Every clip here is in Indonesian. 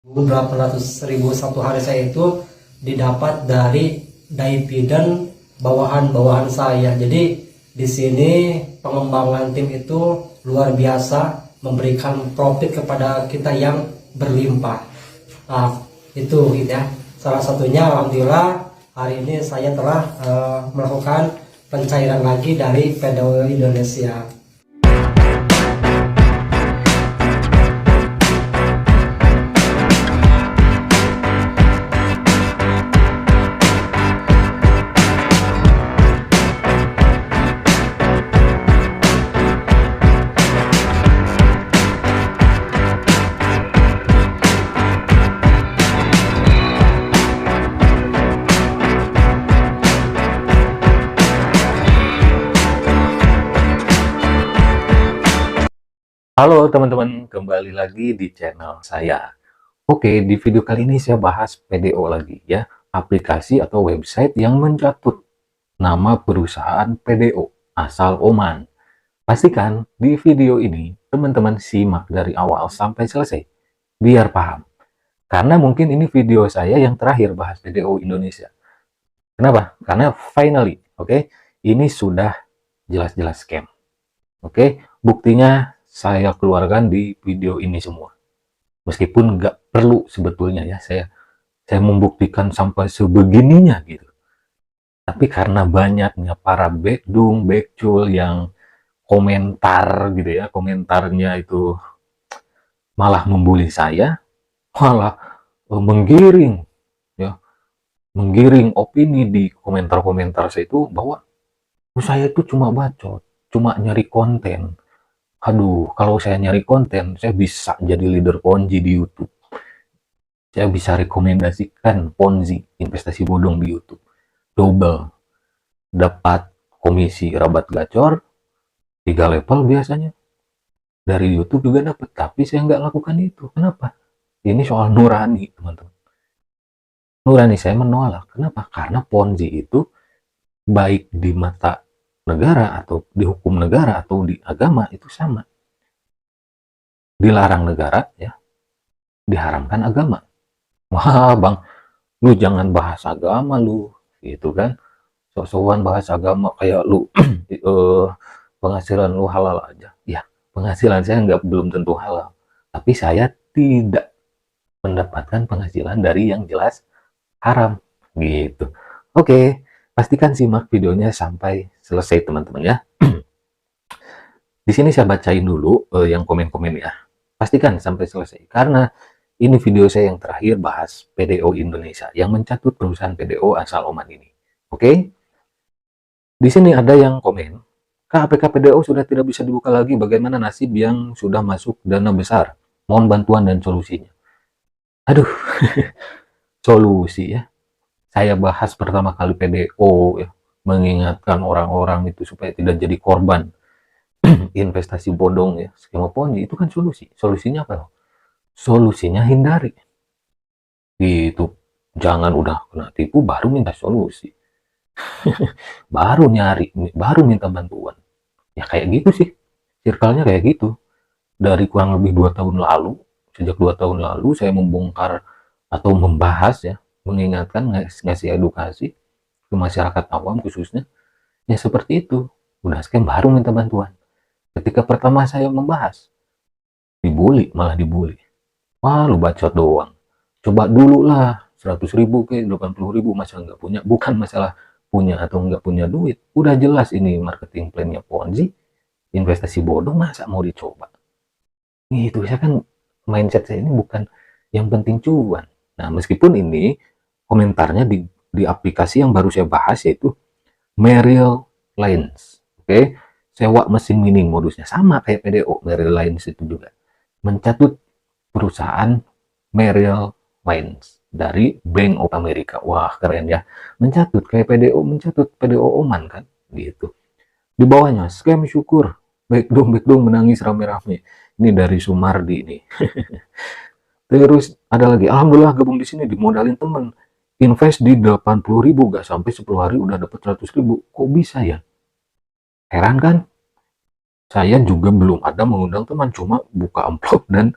800.000 satu hari saya itu didapat dari dividen bawahan-bawahan saya. Jadi di sini pengembangan tim itu luar biasa, memberikan profit kepada kita yang berlimpah. Nah, itu gitu ya. Salah satunya alhamdulillah hari ini saya telah melakukan pencairan lagi dari PDO Indonesia. Halo teman-teman, kembali lagi di channel saya. Oke, di video kali ini saya bahas PDO lagi ya, aplikasi atau website yang mencatut nama perusahaan PDO asal Oman. Pastikan di video ini teman-teman simak dari awal sampai selesai, biar paham. Karena mungkin ini video saya yang terakhir bahas PDO Indonesia. Kenapa? Karena finally, oke, ini sudah jelas-jelas scam. Oke, buktinya saya keluarkan di video ini semua. Meskipun nggak perlu sebetulnya ya, saya membuktikan sampai sebegininya gitu. Tapi karena banyaknya para bekdung, bekcul yang komentar gitu ya, komentarnya itu malah membuli saya, malah menggiring ya, menggiring opini di komentar-komentar saya itu bahwa saya itu cuma bacot, cuma nyari konten. Aduh, kalau saya nyari konten, saya bisa jadi leader Ponzi di YouTube. Saya bisa rekomendasikan Ponzi, investasi bodong di YouTube. Double. Dapat komisi rabat gacor, 3 level biasanya. Dari YouTube juga dapat, tapi saya nggak lakukan itu. Kenapa? Ini soal nurani, teman-teman. Nurani saya menolak. Kenapa? Karena Ponzi itu baik di mata negara atau di hukum negara atau di agama itu sama. Dilarang negara ya, diharamkan agama. Wah bang, lu jangan bahas agama lu, gitu kan. Sok-sokan bahas agama kayak lu penghasilan lu halal aja. Ya, penghasilan saya belum tentu halal. Tapi saya tidak mendapatkan penghasilan dari yang jelas haram. Gitu. Oke, pastikan simak videonya sampai selesai teman-teman ya. Di sini saya bacain dulu yang komen-komen ya. Pastikan sampai selesai. Karena ini video saya yang terakhir bahas PDO Indonesia yang mencatut perusahaan PDO asal Oman ini. Oke? Di sini ada yang komen, Kak, APK PDO sudah tidak bisa dibuka lagi. Bagaimana nasib yang sudah masuk dana besar? Mohon bantuan dan solusinya. Aduh, solusi ya. Saya bahas pertama kali PDO ya, mengingatkan orang-orang itu supaya tidak jadi korban investasi bodong ya, skema Ponzi itu kan solusi. Solusinya apa? Solusinya hindari. Gitu. Jangan udah kena tipu baru minta solusi. Baru nyari, baru minta bantuan. Ya kayak gitu sih. Circle-nya kayak gitu. Dari kurang lebih 2 tahun lalu, sejak 2 tahun lalu saya membongkar atau membahas ya, mengingatkan, ngasih edukasi ke masyarakat awam khususnya. Ya seperti itu. Udah scam baru minta bantuan. Ketika pertama saya membahas, dibully, malah dibully. Wah, lu bacot doang. Coba dulu lah, 100.000 ke 80.000, masa nggak punya. Bukan masalah punya atau nggak punya duit. Udah jelas ini marketing plan-nya Ponzi, investasi bodong, masa mau dicoba. Gitu, saya kan mindset saya ini bukan yang penting cuan. Nah, meskipun ini komentarnya di aplikasi yang baru saya bahas yaitu Merrill Lynch. Oke, sewa mesin mining modusnya sama kayak PDO. Merrill Lynch itu juga mencatut perusahaan Merrill Lynch dari Bank of America. Wah, keren ya. Mencatut kayak PDO, mencatut PDO Oman kan, gitu. Di bawahnya scam syukur. Baik dong menangis rame-rame. Ini dari Sumardi nih. Terus ada lagi, alhamdulillah gabung di sini dimodalin temen. Invest di 80.000, gak sampai 10 hari udah dapat 100.000. Kok bisa ya? Heran kan? Saya juga belum ada mengundang teman, cuma buka amplop dan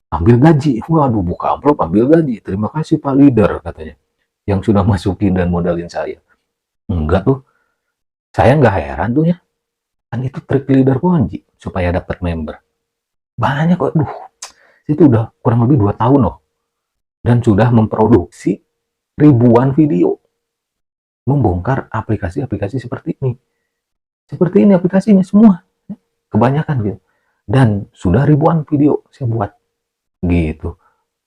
ambil gaji. Waduh, buka amplop, ambil gaji. Terima kasih Pak Leader, katanya. Yang sudah masukin dan modalin saya. Enggak tuh. Saya nggak heran tuh ya. Kan itu trik leader Ponzi. Supaya dapat member. Banyak kok. Duh, itu udah kurang lebih 2 tahun loh. Dan sudah memproduksi ribuan video. Membongkar aplikasi-aplikasi seperti ini. Seperti ini aplikasinya semua. Kebanyakan gitu. Dan sudah ribuan video saya buat. Gitu.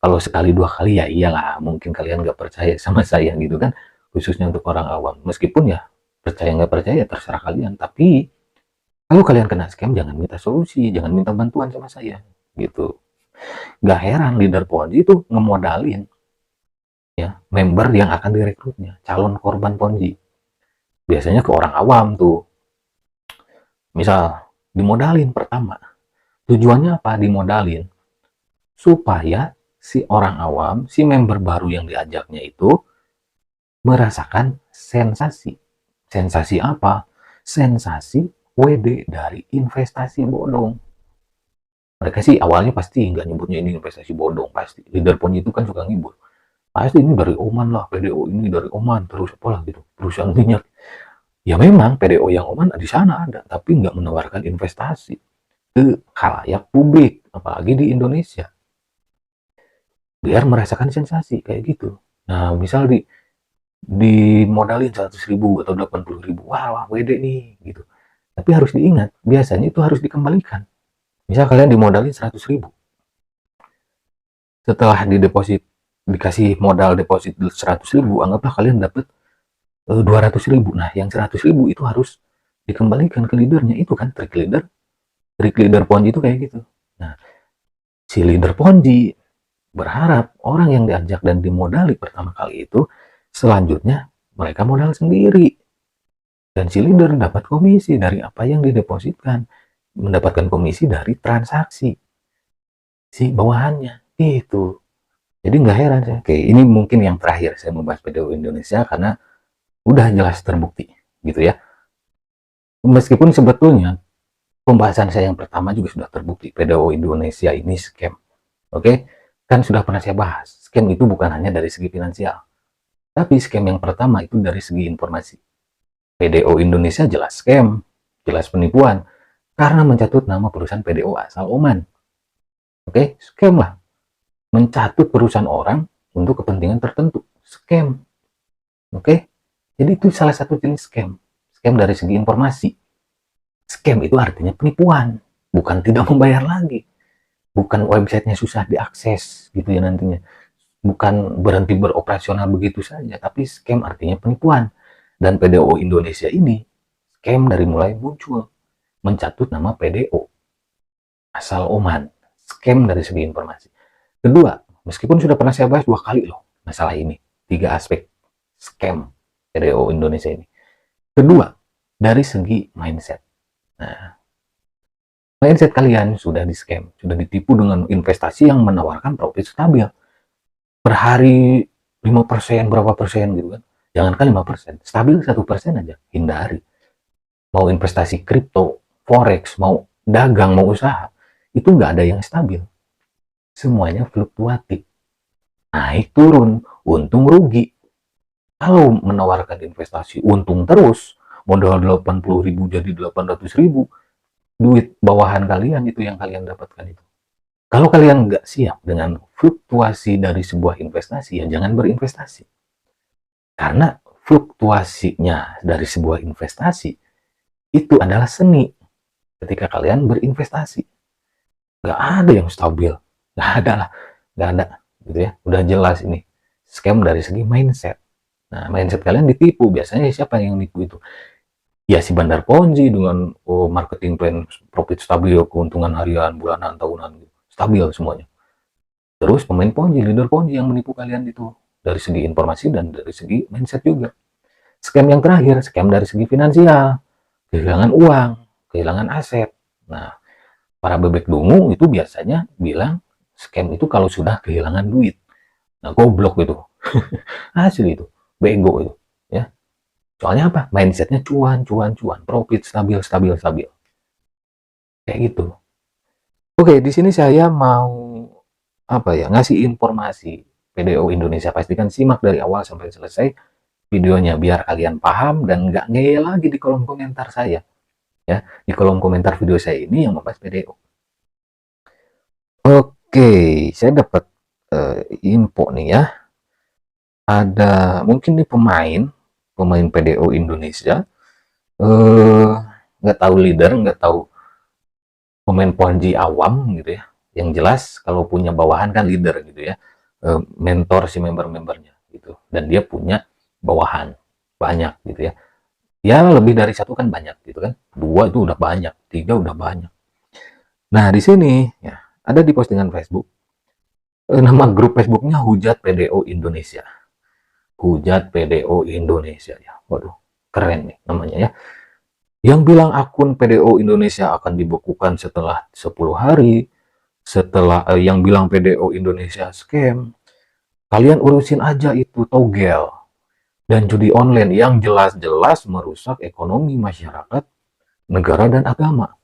Kalau sekali dua kali ya iyalah, mungkin kalian nggak percaya sama saya gitu kan, khususnya untuk orang awam. Meskipun ya percaya nggak percaya terserah kalian, tapi kalau kalian kena scam jangan minta solusi, jangan minta bantuan sama saya gitu. Nggak heran leader Ponzi itu ngemodalin ya member yang akan direkrutnya, calon korban Ponzi. Biasanya ke orang awam tuh. Misal dimodalin pertama. Tujuannya apa dimodalin? Supaya si orang awam, si member baru yang diajaknya itu merasakan sensasi. Sensasi apa? Sensasi WD dari investasi bodong. Mereka sih awalnya pasti nggak nyebutnya ini investasi bodong, pasti. Leader Ponzi itu kan suka ngibur. Pasti ini dari Oman lah, PDO ini dari Oman, terus apalah gitu, perusahaan minyak. Ya memang PDO yang Oman di sana ada, tapi nggak menawarkan investasi ke khalayak publik, apalagi di Indonesia. Biar merasakan sensasi kayak gitu. Nah, misal di modalin 100.000 atau 80.000, wah WD nih gitu. Tapi harus diingat, biasanya itu harus dikembalikan. Misal kalian dimodalin 100.000, setelah dikasih modal deposit 100.000, anggaplah kalian dapat 200.000. Nah, yang 100.000 itu harus dikembalikan ke leadernya. Itu kan trik leader Ponzi itu kayak gitu. Nah, si leader Ponzi berharap orang yang diajak dan dimodali pertama kali itu selanjutnya mereka modal sendiri, dan si leader dapat komisi dari apa yang didepositkan, mendapatkan komisi dari transaksi si bawahannya itu. Jadi nggak heran saya. Oke, ini mungkin yang terakhir saya membahas PDO Indonesia karena udah jelas terbukti gitu ya. Meskipun sebetulnya pembahasan saya yang pertama juga sudah terbukti PDO Indonesia ini scam. Oke, kan sudah pernah saya bahas. Scam itu bukan hanya dari segi finansial, tapi scam yang pertama itu dari segi informasi. PDO Indonesia jelas scam, jelas penipuan, karena mencatut nama perusahaan PDO asal Oman. Oke, scam lah. Mencatut perusahaan orang untuk kepentingan tertentu. Scam. Oke, jadi itu salah satu jenis scam. Scam dari segi informasi. Scam itu artinya penipuan, bukan tidak membayar lagi. Bukan websitenya susah diakses gitu ya nantinya. Bukan berhenti beroperasional begitu saja, tapi scam artinya penipuan. Dan PDO Indonesia ini scam dari mulai muncul, mencatut nama PDO asal Oman. Scam dari segi informasi. Kedua, meskipun sudah pernah saya bahas 2 kali loh masalah ini, 3 aspek scam PDO Indonesia ini. Kedua, dari segi mindset. Nah, mindset kalian sudah di scam, sudah ditipu dengan investasi yang menawarkan profit stabil. Per hari 5%, berapa persen gitu kan. Jangankan 5%, stabil 1% aja, hindari. Mau investasi kripto, forex, mau dagang, mau usaha, itu nggak ada yang stabil. Semuanya fluktuatif. Naik turun, untung rugi. Kalau menawarkan investasi untung terus, modal 80.000 jadi 800.000, duit bawahan kalian itu yang kalian dapatkan itu. Kalau kalian nggak siap dengan fluktuasi dari sebuah investasi, ya jangan berinvestasi. Karena fluktuasinya dari sebuah investasi itu adalah seni ketika kalian berinvestasi. Nggak ada yang stabil. Nggak ada lah. Nggak ada. Gitu ya. Udah jelas ini. Scam dari segi mindset. Nah, mindset kalian ditipu. Biasanya siapa yang nipu itu? Ya si bandar Ponzi dengan marketing plan profit stabil, keuntungan harian, bulanan, tahunan. Stabil semuanya. Terus pemain Ponzi, leader Ponzi yang menipu kalian itu. Dari segi informasi dan dari segi mindset juga. Scam yang terakhir, scam dari segi finansial. Kehilangan uang, kehilangan aset. Nah, para bebek dungu itu biasanya bilang scam itu kalau sudah kehilangan duit. Nah, goblok itu. Asli itu. Bego itu. Ya. Soalnya apa? Mindsetnya cuan, cuan, cuan. Profit stabil, stabil, stabil. Kayak gitu. Oke, di sini saya mau apa ya, ngasih informasi PDO Indonesia. Pastikan simak dari awal sampai selesai videonya biar kalian paham dan nggak ngeyel lagi di kolom komentar saya ya, di kolom komentar video saya ini yang membahas PDO. Oke, saya dapat info nih ya, ada mungkin nih pemain PDO Indonesia, nggak tahu leader, nggak tahu pemain Ponzi awam gitu ya, yang jelas kalau punya bawahan kan leader gitu ya, mentor si member-membernya gitu, dan dia punya bawahan banyak gitu ya. Ya lebih dari satu kan banyak gitu kan, dua itu udah banyak, tiga udah banyak. Nah di sini ya ada di postingan Facebook, nama grup Facebooknya Hujat PDO Indonesia. Hujat PDO Indonesia ya, waduh keren nih namanya ya. Yang bilang akun PDO Indonesia akan dibekukan setelah 10 hari, setelah yang bilang PDO Indonesia scam, kalian urusin aja itu togel dan judi online yang jelas-jelas merusak ekonomi masyarakat, negara, dan agama.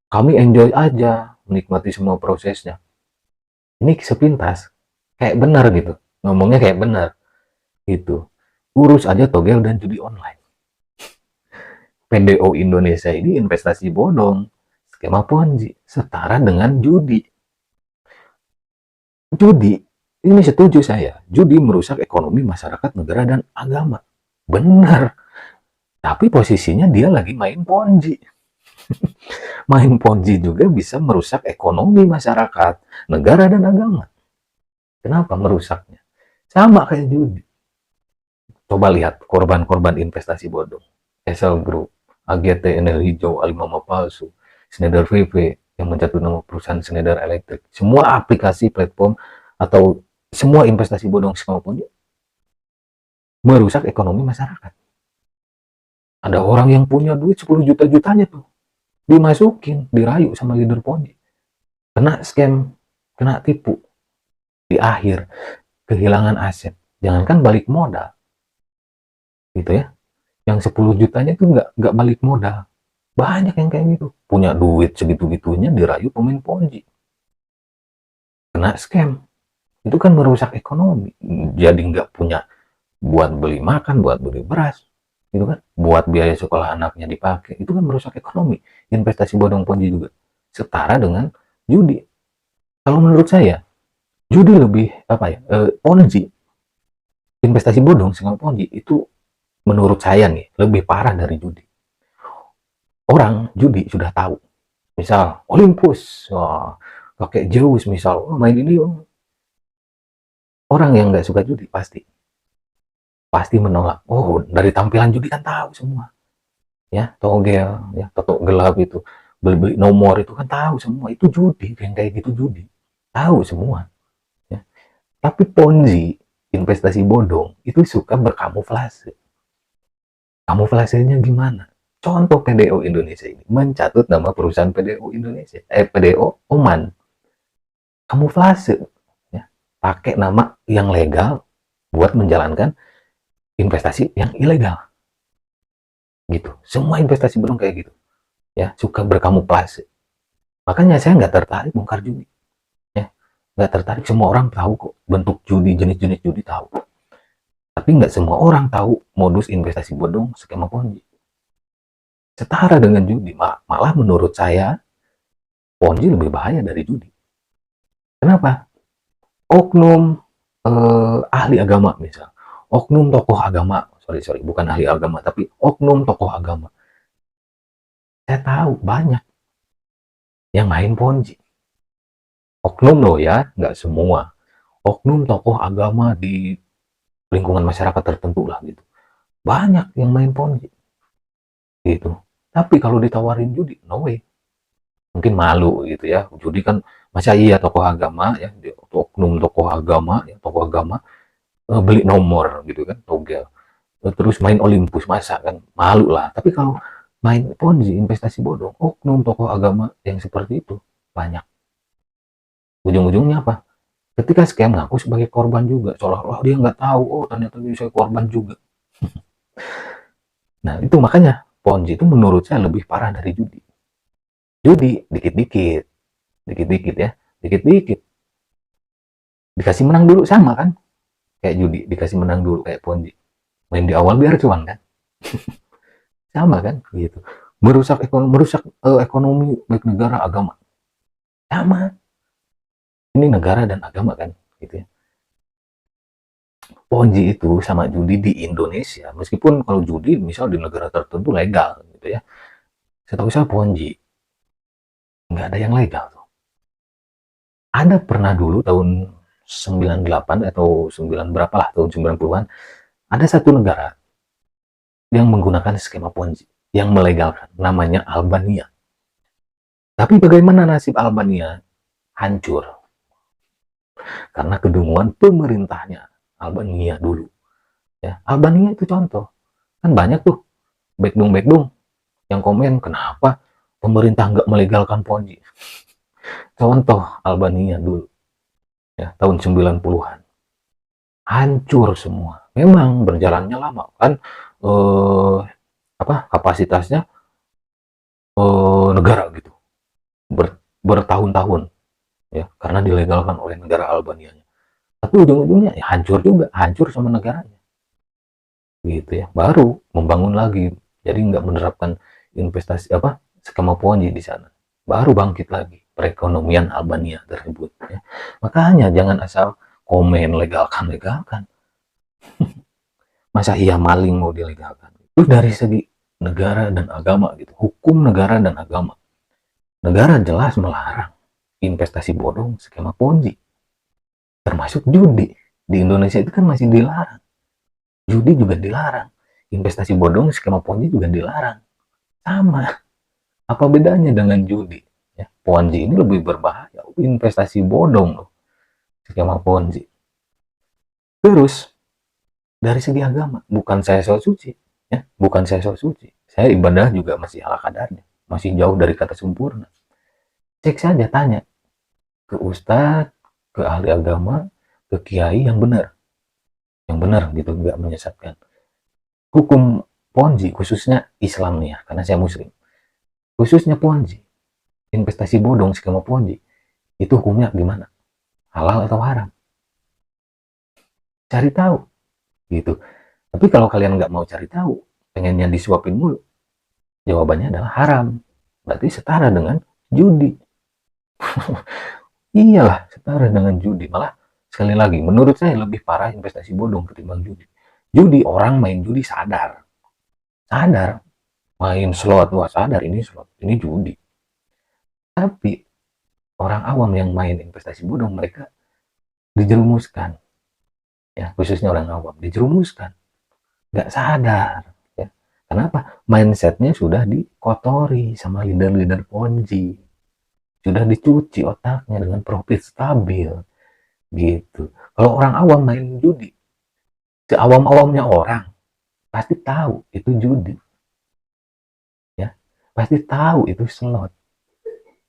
Kami enjoy aja, menikmati semua prosesnya. Ini sepintas, kayak benar gitu. Ngomongnya kayak benar. Gitu. Urus aja togel dan judi online. PDO Indonesia ini investasi bodong, skema Ponzi, setara dengan judi. Judi, ini setuju saya. Judi merusak ekonomi masyarakat, negara, dan agama. Benar. Tapi posisinya dia lagi main Ponzi. Main Ponzi juga bisa merusak ekonomi masyarakat, negara, dan agama. Kenapa merusaknya? Sama kayak judi. Coba lihat korban-korban investasi bodong. Esel Group, AGT Enel Hijau, Alimama Palsu, Schneider VV, yang menjatuh nama perusahaan Schneider Electric. Semua aplikasi platform atau semua investasi bodong sekalipun merusak ekonomi masyarakat. Ada orang yang punya duit 10 juta-jutanya tuh, dimasukin, dirayu sama leader Ponzi. Kena scam, kena tipu. Di akhir, kehilangan aset. Jangankan balik modal. Gitu ya. Yang 10 jutanya itu nggak balik modal. Banyak yang kayak gitu. Punya duit segitu-gitunya dirayu pemain Ponzi. Kena scam. Itu kan merusak ekonomi. Jadi nggak punya buat beli makan, buat beli beras. Gitu kan. Buat biaya sekolah anaknya dipakai. Itu kan merusak ekonomi. Investasi bodong Ponzi juga. Setara dengan judi. Kalau menurut saya, judi lebih, Ponzi, investasi bodong sama Ponzi itu menurut saya nih, lebih parah dari judi. Orang judi sudah tahu. Misal, Olympus, pakai Zeus misal, main ini. Orang yang nggak suka judi pasti menolak. Oh, dari tampilan judi kan tahu semua. Ya, togel, ya, totok gelap itu, beli nomor itu kan tahu semua. Itu judi, kayak gitu judi. Tahu semua. Ya. Tapi Ponzi, investasi bodong, itu suka berkamuflase. Kamuflasenya gimana? Contoh PDO Indonesia ini mencatut nama perusahaan PDO Indonesia, PDO Oman. Kamuflase, ya. Pakai nama yang legal buat menjalankan investasi yang ilegal. Gitu. Semua investasi bodong kayak gitu. Ya, suka berkamuflase. Makanya saya nggak tertarik bongkar judi. Ya, nggak tertarik. Semua orang tahu kok bentuk judi, jenis-jenis judi tahu. Tapi nggak semua orang tahu modus investasi bodong skema Ponzi. Setara dengan judi, malah menurut saya Ponzi lebih bahaya dari judi. Kenapa? Oknum ahli agama misal, oknum tokoh agama, sorry bukan ahli agama tapi oknum tokoh agama. Saya tahu banyak yang main Ponzi. Oknum loh ya, nggak semua. Oknum tokoh agama di lingkungan masyarakat tertentu lah gitu. Banyak yang main Ponzi. Gitu. Tapi kalau ditawarin judi, no way. Mungkin malu gitu ya. Judi kan masa iya tokoh agama ya, oknum tokoh agama ya, tokoh agama beli nomor gitu kan, togel. Terus main Olympus masa kan malu lah. Tapi kalau main Ponzi, investasi bodong, oknum tokoh agama yang seperti itu banyak. Ujung-ujungnya apa? Ketika scam ngaku sebagai korban juga, seolah-olah dia nggak tahu, oh ternyata dia saya korban juga. Nah itu makanya Ponzi itu menurut saya lebih parah dari judi. Judi dikit-dikit ya, dikit-dikit. Dikasih menang dulu sama kan, kayak judi, dikasih menang dulu kayak ponzi. Main di awal biar cuan kan, sama kan, gitu. Ekonomi baik negara agama, sama. Ini negara dan agama kan, gitu ya. Ponzi itu sama judi di Indonesia, meskipun kalau judi misal di negara tertentu legal, gitu ya. Setahu saya Ponzi nggak ada yang legal tuh. Ada pernah dulu tahun 98 atau 9 berapa lah, tahun 90-an, ada satu negara yang menggunakan skema Ponzi, yang melegalkan, namanya Albania. Tapi bagaimana nasib Albania? Hancur. Karena kedunguan pemerintahnya Albania dulu. Ya, Albania itu contoh. Kan banyak tuh backdung yang komen, kenapa pemerintah nggak melegalkan Ponzi. Contoh Albania dulu, ya, tahun 90-an. Hancur semua. Memang berjalannya lama kan, kapasitasnya negara gitu. Bertahun-tahun ya, karena dilegalkan oleh negara Albania. Tapi ujung-ujungnya ya hancur juga, hancur sama negaranya. Gitu ya. Baru membangun lagi. Jadi nggak menerapkan investasi skema Ponzi di sana. Baru bangkit lagi perekonomian Albania tersebut ya. Makanya jangan asal komen legalkan. Masa iya maling mau dilegalkan? Terus dari segi negara dan agama gitu, hukum negara dan agama. Negara jelas melarang investasi bodong, skema Ponzi, termasuk judi. Di Indonesia itu kan masih dilarang. Judi juga dilarang. Investasi bodong, skema Ponzi juga dilarang. Sama. Apa bedanya dengan judi? Ya, Ponzi ini lebih berbahaya. Investasi bodong loh, skema Ponzi. Terus dari segi agama, bukan saya so suci, ya, bukan saya so suci. Saya ibadah juga masih ala kadarnya, masih jauh dari kata sempurna. Cek saja, tanya ke ustadz, ke ahli agama, ke kiai yang benar gitu, nggak menyesatkan. Hukum Ponzi khususnya Islam nih ya, karena saya Muslim. Khususnya Ponzi, investasi bodong, skema Ponzi, itu hukumnya gimana? Halal atau haram? Cari tahu, gitu. Tapi kalau kalian nggak mau cari tahu, pengennya disuapin mulu, jawabannya adalah haram. Berarti setara dengan judi. Iyalah, setara dengan judi. Malah sekali lagi, menurut saya lebih parah investasi bodong ketimbang judi. Judi, orang main judi sadar. Main slot, wah sadar ini slot, ini judi. Tapi orang awam yang main investasi bodong, mereka dijerumuskan. Ya, khususnya orang awam, dijerumuskan. Nggak sadar. Ya. Kenapa? Mindsetnya sudah dikotori sama leader-leader Ponzi. Sudah dicuci otaknya dengan profit stabil. Gitu. Kalau orang awam main judi, seawam-awamnya orang, pasti tahu itu judi. Ya, pasti tahu itu slot.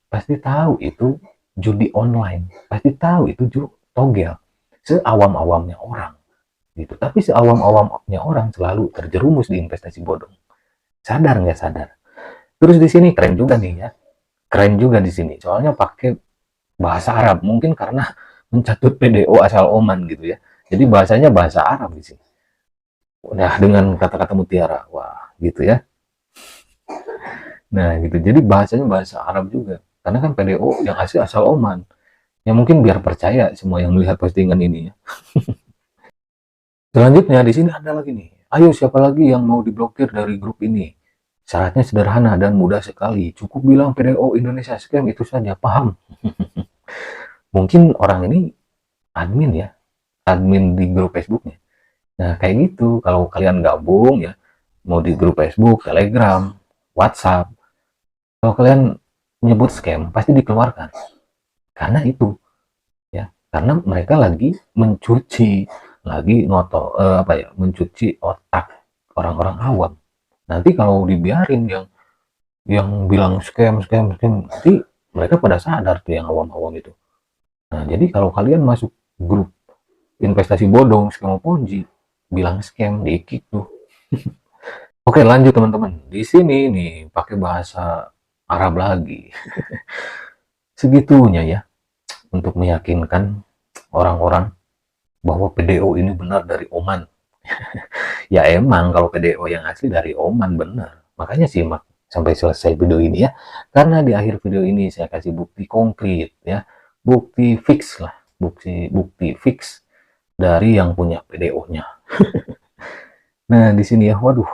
Pasti tahu itu judi online. Pasti tahu itu togel. Seawam-awamnya orang. Gitu. Tapi seawam-awamnya orang selalu terjerumus di investasi bodong. Sadar nggak sadar? Terus di sini keren juga nih ya. Keren juga di sini. Soalnya pakai bahasa Arab. Mungkin karena mencatut PDO asal Oman gitu ya. Jadi bahasanya bahasa Arab di sini. Nah, dengan kata-kata mutiara. Wah, gitu ya. Nah, gitu. Jadi bahasanya bahasa Arab juga. Karena kan PDO yang asal Oman. Ya mungkin biar percaya semua yang melihat postingan ini ya. Selanjutnya di sini ada lagi nih. Ayo siapa lagi yang mau diblokir dari grup ini? Syaratnya sederhana dan mudah sekali. Cukup bilang PDO Indonesia Scam, itu saja. Paham? Mungkin orang ini admin ya. Admin di grup Facebooknya. Nah kayak gitu. Kalau kalian gabung ya. Mau di grup Facebook, Telegram, WhatsApp. Kalau kalian menyebut scam, pasti dikeluarkan. Karena itu. Ya. Karena mereka lagi mencuci, lagi mencuci otak orang-orang awam. Nanti kalau dibiarin yang bilang scam, nanti mereka pada sadar tuh yang awam-awam itu. Nah, jadi kalau kalian masuk grup investasi bodong, skema Ponzi, bilang scam, di-kick tuh. Oke, lanjut teman-teman. Di sini nih pakai bahasa Arab lagi. Segitunya ya untuk meyakinkan orang-orang bahwa PDO ini benar dari Oman. Ya emang kalau PDO yang asli dari Oman benar. Makanya simak sampai selesai video ini ya. Karena di akhir video ini saya kasih bukti konkret ya. Bukti fix lah. Bukti fix dari yang punya PDO-nya. Nah, di sini ya, waduh,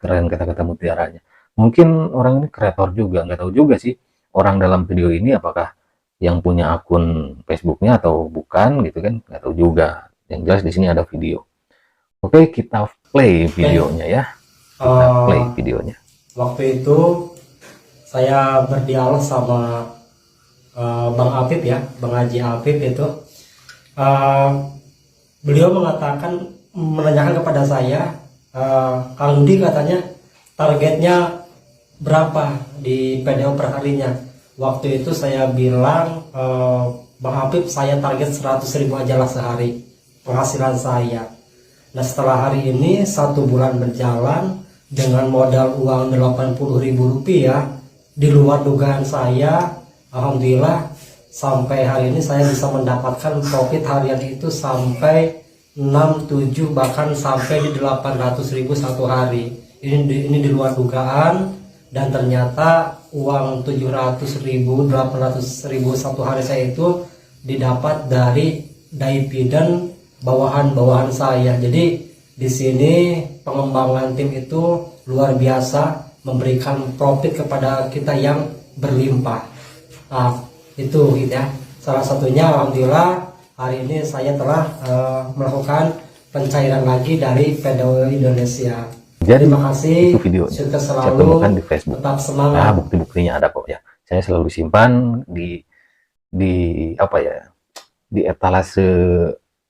keren kata-kata mutiaranya. Mungkin orang ini kreator juga, nggak tahu juga sih orang dalam video ini apakah yang punya akun Facebooknya atau bukan gitu kan, nggak tahu juga. Yang jelas di sini ada video. Oke, kita play videonya ya. Kita play videonya. Waktu itu saya berdialog sama Bang Apip ya, Bang Haji Apip itu. Beliau menanyakan kepada saya, Kang Dudi katanya targetnya berapa di PDO perharinya. Waktu itu saya bilang, Bang Apip, saya target 100.000 aja lah sehari penghasilan saya. Nah setelah hari ini 1 bulan berjalan dengan modal uang 80.000 rupiah, di luar dugaan saya, alhamdulillah sampai hari ini saya bisa mendapatkan profit harian itu sampai 6, 7, bahkan sampai di 800.000 satu hari. Ini di luar dugaan, dan ternyata uang 700.000, 800.000 satu hari saya itu didapat dari dividen bawahan saya. Jadi di sini pengembangan tim itu luar biasa, memberikan profit kepada kita yang berlimpah. Nah, itu gitu ya. Salah satunya alhamdulillah hari ini saya telah melakukan pencairan lagi dari PDO Indonesia. Jadi Terima kasih. itu videonya. Sukses Saya selalu. temukan di Facebook. Tetap semangat. Nah, bukti-buktinya ada kok ya. Saya selalu simpan di apa ya? Di etalase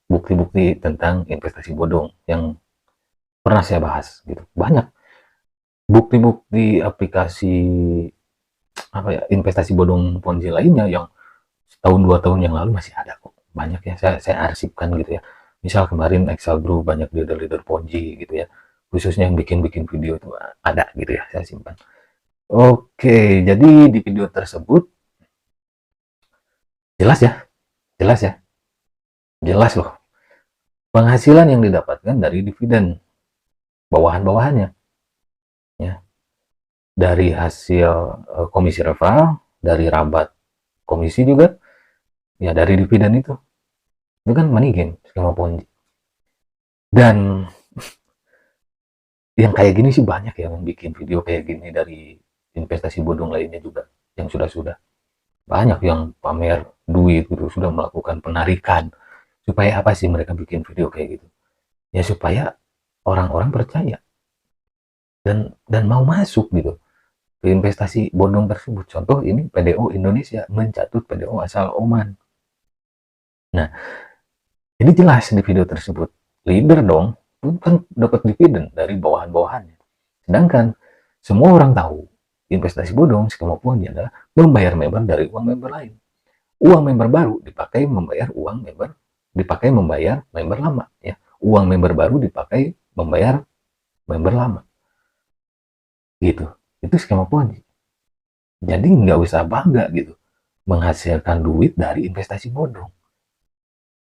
bukti-bukti tentang investasi bodong yang pernah saya bahas gitu. Banyak bukti-bukti aplikasi apa ya, investasi bodong Ponzi lainnya yang setahun 2 tahun yang lalu masih ada kok. Banyak ya, saya arsipkan gitu ya. Misal kemarin Excel Group banyak leader-leader Ponzi gitu ya. Khususnya yang bikin-bikin video itu ada gitu ya, saya simpan. Oke, jadi di video tersebut jelas ya, jelas ya, jelas loh. Penghasilan yang didapatkan dari dividen bawahan-bawahannya, ya, dari hasil komisi referral, dari rabat komisi juga, ya dari dividen itu kan money game, skema Ponzi. Dan yang kayak gini sih banyak ya yang bikin video kayak gini dari investasi bodong lainnya juga yang sudah banyak yang pamer duit gitu, sudah melakukan penarikan. Supaya apa sih mereka bikin video kayak gitu? Ya supaya orang-orang percaya dan mau masuk gitu ke investasi bodong tersebut. Contoh ini PDO Indonesia mencatut PDO asal Oman. Nah, ini jelas di video tersebut leader dong kan dapat dividen dari bawahan-bawahannya. Sedangkan semua orang tahu investasi bodong skema Ponzi adalah membayar member dari uang member lain. Uang member baru dipakai membayar uang member, dipakai membayar member lama ya. Uang member baru dipakai membayar member lama. Gitu. Itu skema Ponzi. Jadi nggak usah bangga gitu menghasilkan duit dari investasi bodong.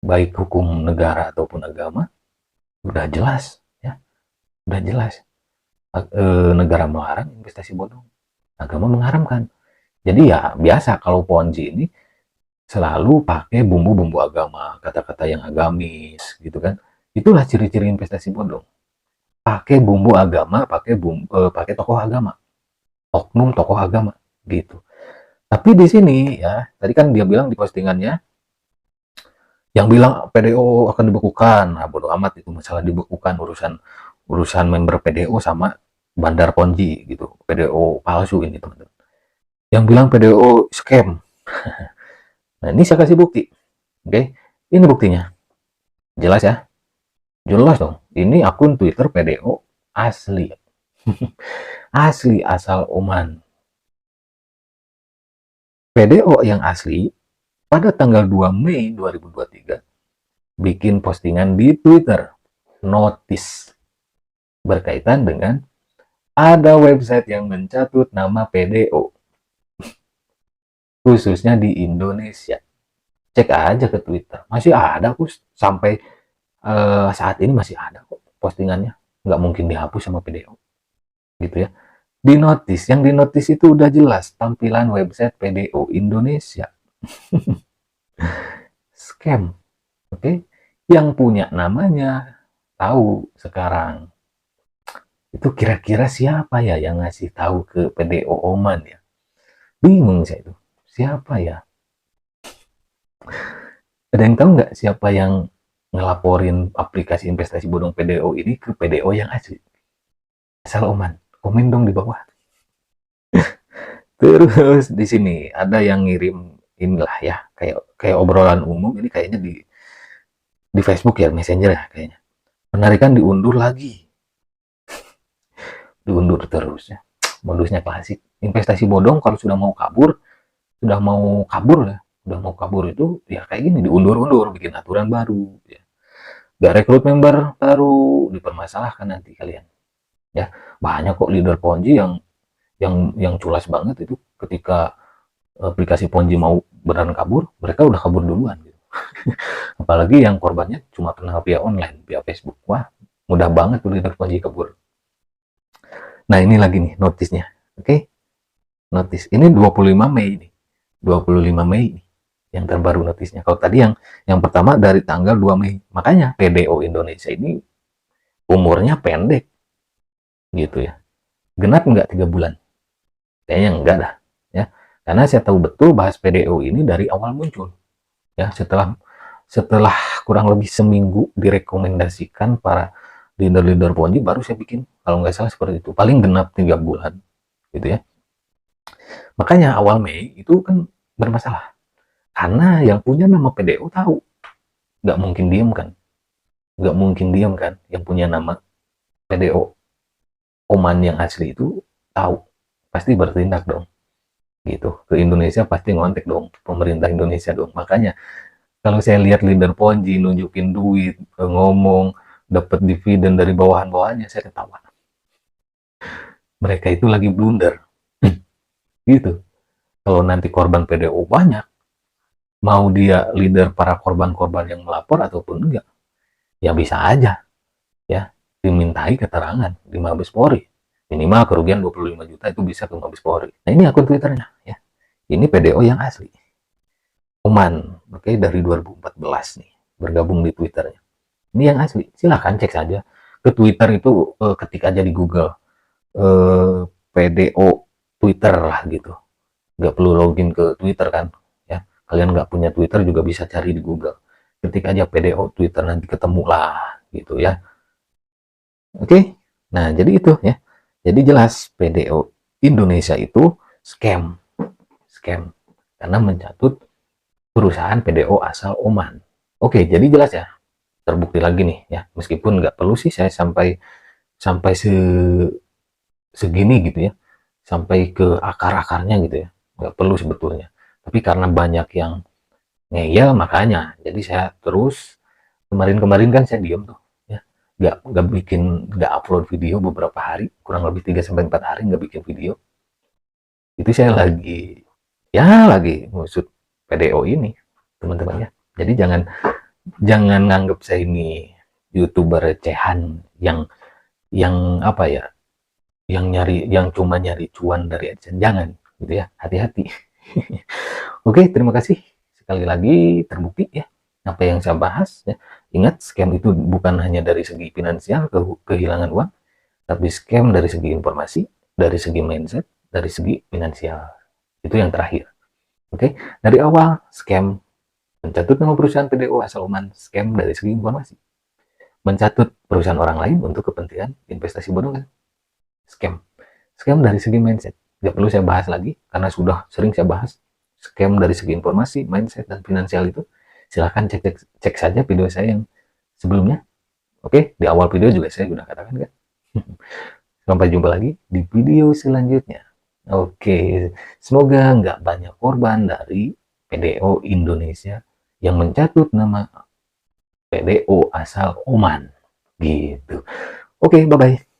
Baik hukum negara ataupun agama udah jelas ya, udah jelas. Negara melarang investasi bodong, agama mengharamkan. Jadi ya biasa kalau Ponzi ini selalu pakai bumbu-bumbu agama, kata-kata yang agamis gitu kan. Itulah ciri-ciri investasi bodong. Pakai bumbu agama, pakai tokoh agama, oknum tokoh agama gitu. Tapi di sini ya, tadi kan dia bilang di postingannya yang bilang PDO akan dibekukan. Nah, bodo amat itu masalah dibekukan, urusan member PDO sama bandar Ponzi gitu. PDO palsu ini teman-teman. Yang bilang PDO scam. Nah, ini saya kasih bukti. Oke. Ini buktinya. Jelas ya? Jelas dong. Ini akun Twitter PDO asli. Asli asal Oman. PDO yang asli pada tanggal 2 Mei 2023 bikin postingan di Twitter notice berkaitan dengan ada website yang mencatut nama PDO khususnya di Indonesia. Cek aja ke Twitter, masih ada kok sampai saat ini masih ada kok postingannya, nggak mungkin dihapus sama PDO gitu ya. Di notice, yang di notice itu udah jelas tampilan website PDO Indonesia. Scam, oke? Okay? Yang punya namanya tahu sekarang. Itu kira-kira siapa ya yang ngasih tahu ke PDO Oman ya? Bingung saya itu. Siapa ya? Ada yang tahu nggak siapa yang ngelaporin aplikasi investasi bodong PDO ini ke PDO yang asli? Asal Oman. Komen dong di bawah. Terus di sini ada yang ngirim inilah ya, kayak obrolan umum ini kayaknya di Facebook ya, Messenger ya kayaknya. Penarikan diundur lagi. Diundur terus ya. Modusnya klasik. Investasi bodong kalau sudah mau kabur ya, udah mau kabur itu ya kayak gini, diundur-undur, bikin aturan baru ya. Gak rekrut member baru, dipermasalahkan nanti kalian. Ya, banyak kok leader Ponzi yang culas banget itu ketika aplikasi Ponzi mau beneran kabur, mereka udah kabur duluan gitu. Apalagi yang korbannya cuma kenal via online, via Facebook. Wah, mudah banget tuh leader Ponzi kabur. Nah, ini lagi nih notisnya. Oke. Notis. Ini 25 Mei nih. 25 Mei nih yang terbaru notisnya. Kalau tadi yang pertama dari tanggal 2 Mei. Makanya PDO Indonesia ini umurnya pendek. Gitu ya. Genap nggak 3 bulan? Kayaknya enggak dah. Ya. Karena saya tahu betul bahas PDO ini dari awal muncul. Ya, setelah kurang lebih seminggu direkomendasikan para leader-leader Ponzi, baru saya bikin, kalau nggak salah seperti itu, paling genap 3 bulan gitu ya. Makanya awal Mei itu kan bermasalah karena yang punya nama PDO tahu, nggak mungkin diem kan, yang punya nama PDO Oman yang asli itu tahu, pasti bertindak dong gitu, ke Indonesia pasti ngontek dong pemerintah Indonesia dong. Makanya kalau saya lihat leader Ponzi nunjukin duit, ngomong dapat dividen dari bawahan-bawahannya, saya ketawa. Mereka itu lagi blunder. Gitu. Kalau nanti korban PDO banyak, mau dia leader para korban-korban yang melapor ataupun enggak, ya bisa aja ya dimintai keterangan di Mabes Polri. Minimal kerugian 25 juta itu bisa ke Mabes Polri. Nah, ini akun Twitternya ya. Ini PDO yang asli. Oman, oke, dari 2014 nih bergabung di Twitternya. Ini yang asli, silahkan cek saja ke Twitter itu, ketik aja di Google PDO Twitter lah gitu. Nggak perlu login ke Twitter kan ya. Kalian nggak punya Twitter juga bisa cari di Google. Ketik aja PDO Twitter, nanti ketemu lah gitu ya. Oke. Nah, jadi itu ya. Jadi jelas PDO Indonesia itu scam. Scam karena mencatut perusahaan PDO asal Oman. Oke, jadi jelas ya. Terbukti lagi nih ya. Meskipun nggak perlu sih saya sampai segini gitu ya. Sampai ke akar-akarnya gitu ya. Nggak perlu sebetulnya. Tapi karena banyak yang ngeyel makanya. Jadi saya terus kemarin-kemarin kan saya diem tuh ya. Nggak upload video beberapa hari, kurang lebih 3 sampai 4 hari nggak bikin video. Itu saya lagi ngusut PDO ini, teman-teman ya. Jadi jangan nganggap saya ini YouTuber recehan yang apa ya, yang cuma nyari cuan dari AdSense. Jangan gitu ya, hati-hati. Oke, terima kasih sekali lagi, terbukti ya apa yang saya bahas ya. Ingat, scam itu bukan hanya dari segi finansial, kehilangan uang, tapi scam dari segi informasi, dari segi mindset, dari segi finansial. Itu yang terakhir. Oke, dari awal scam mencatut nama perusahaan PDO asal Oman, scam dari segi informasi. Mencatut perusahaan orang lain untuk kepentingan investasi bodong, scam. Scam dari segi mindset. Gak perlu saya bahas lagi karena sudah sering saya bahas scam dari segi informasi, mindset, dan finansial itu. Silahkan cek saja video saya yang sebelumnya. Oke, di awal video juga saya sudah katakan kan. Sampai jumpa lagi di video selanjutnya. Oke, semoga nggak banyak korban dari PDO Indonesia yang mencatut nama PDO asal Oman. Gitu. Oke, bye-bye.